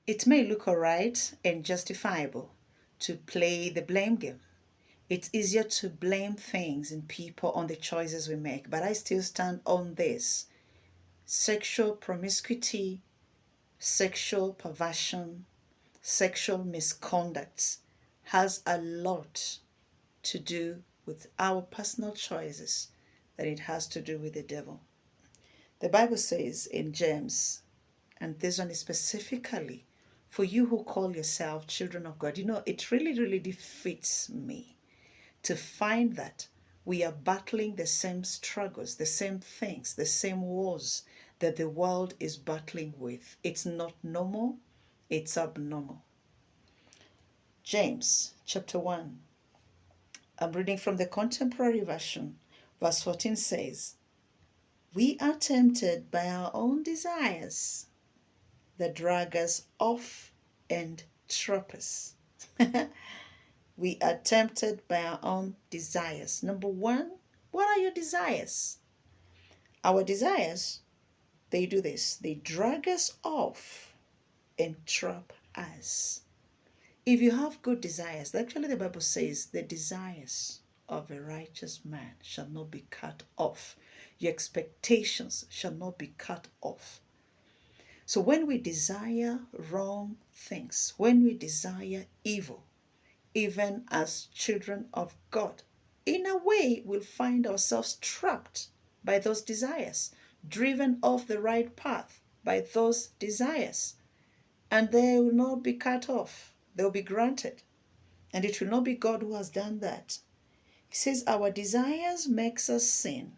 It may look alright and justifiable to play the blame game. It's easier to blame things and people on the choices we make, but I still stand on this. Sexual promiscuity, sexual perversion, sexual misconduct has a lot to do with our personal choices than it has to do with the devil. The Bible says in James, and this one is specifically for you who call yourself children of God, it really, really defeats me to find that we are battling the same struggles, the same things, the same wars that the world is battling with. It's not normal, it's abnormal. James chapter 1. I'm reading from the contemporary version. Verse 14 says, "We are tempted by our own desires that drag us off and trap us." We are tempted by our own desires. Number one, what are your desires? Our desires, they do this. They drag us off and trap us. If you have good desires, actually the Bible says the desires of a righteous man shall not be cut off. Your expectations shall not be cut off. So when we desire wrong things, when we desire evil, even as children of God, in a way we'll find ourselves trapped by those desires, driven off the right path by those desires. And they will not be cut off. They'll be granted. And it will not be God who has done that. He says our desires makes us sin.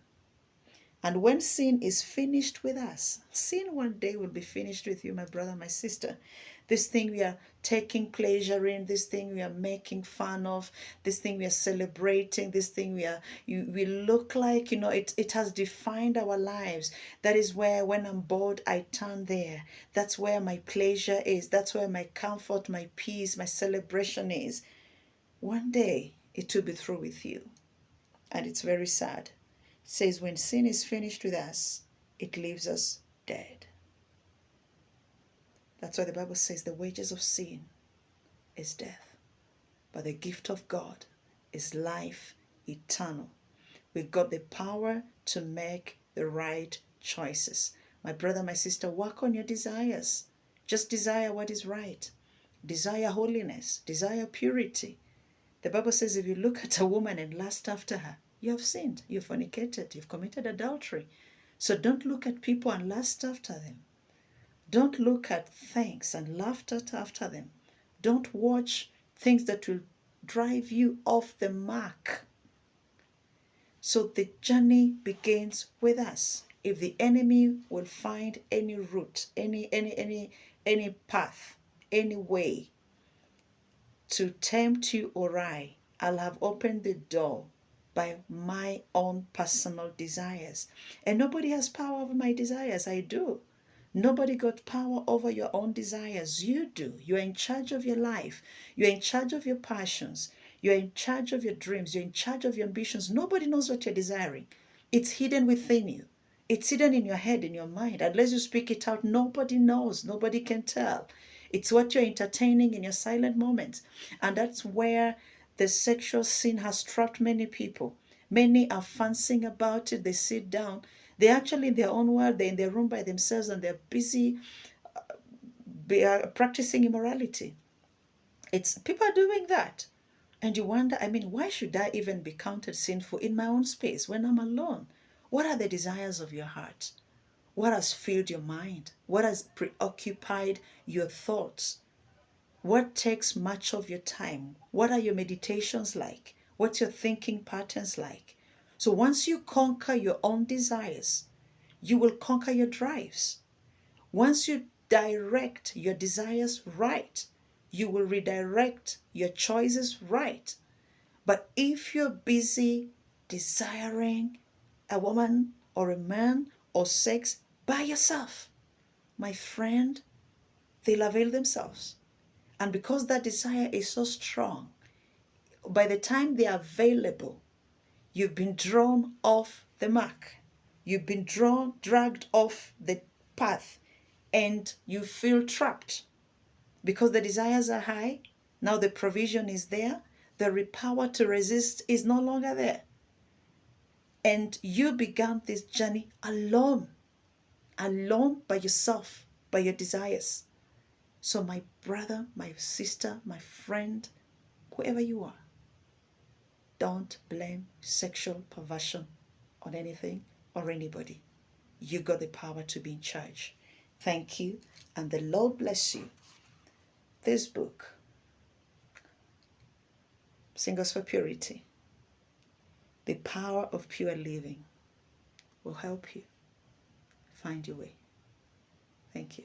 And when sin is finished with us, sin one day will be finished with you, my brother, my sister. This thing we are taking pleasure in, this thing we are making fun of, this thing we are celebrating, this thing we look like, it has defined our lives. That is where when I'm bored, I turn there. That's where my pleasure is. That's where my comfort, my peace, my celebration is. One day it will be through with you. And it's very sad. It says when sin is finished with us, it leaves us dead. That's why the Bible says the wages of sin is death, but the gift of God is life eternal. We've got the power to make the right choices. My brother, my sister, work on your desires. Just desire what is right. Desire holiness. Desire purity. The Bible says if you look at a woman and lust after her, you have sinned, you've fornicated, you've committed adultery. So don't look at people and lust after them. Don't look at things and laugh after them. Don't watch things that will drive you off the mark. So the journey begins with us. If the enemy will find any route, any path, any way to tempt you or I'll have opened the door by my own personal desires. And nobody has power over my desires. I do. Nobody got power over your own desires. You do. You're in charge of your life. You're in charge of your passions. You're in charge of your dreams. You're in charge of your ambitions. Nobody knows what you're desiring. It's hidden within you. It's hidden in your head, in your mind. Unless you speak it out, nobody knows. Nobody can tell. It's what you're entertaining in your silent moments. And that's where the sexual sin has trapped many people. Many are fancying about it. They sit down. They're actually in their own world. They're in their room by themselves and they're busy practicing immorality. People are doing that. And you wonder, why should I even be counted sinful in my own space when I'm alone? What are the desires of your heart? What has filled your mind? What has preoccupied your thoughts? What takes much of your time? What are your meditations like? What's your thinking patterns like? So once you conquer your own desires, you will conquer your drives. Once you direct your desires right, you will redirect your choices right. But if you're busy desiring a woman or a man or sex by yourself, my friend, they'll avail themselves. And because that desire is so strong, by the time they are available, you've been drawn off the mark. You've been dragged off the path, and you feel trapped. Because the desires are high, now the provision is there, the power to resist is no longer there. And you began this journey alone by yourself, by your desires. So my brother, my sister, my friend, whoever you are, don't blame sexual perversion on anything or anybody. You got the power to be in charge. Thank you, and the Lord bless you. This book, Singles for Purity, The Power of Pure Living, will help you find your way. Thank you.